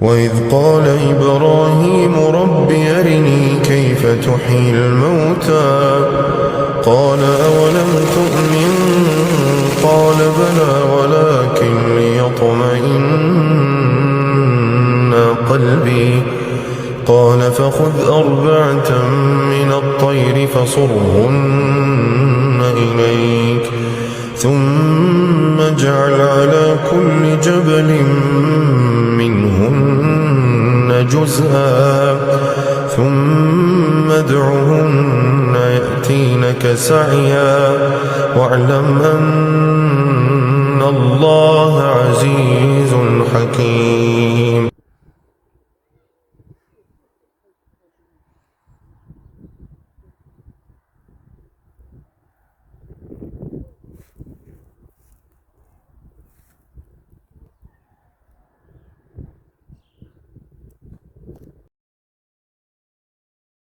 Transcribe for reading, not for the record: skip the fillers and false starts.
وإذ قال إبراهيم رب أرني كيف تحيي الموتى قال أولم تؤمن قال بلى ولكن ليطمئن قلبي قال فخذ 4 من الطير فصرهن إليك ثم اجعل على كل جبل منهن جزءا ثم ادعهن يأتينك سعيا واعلم أن الله عزيز حكيم.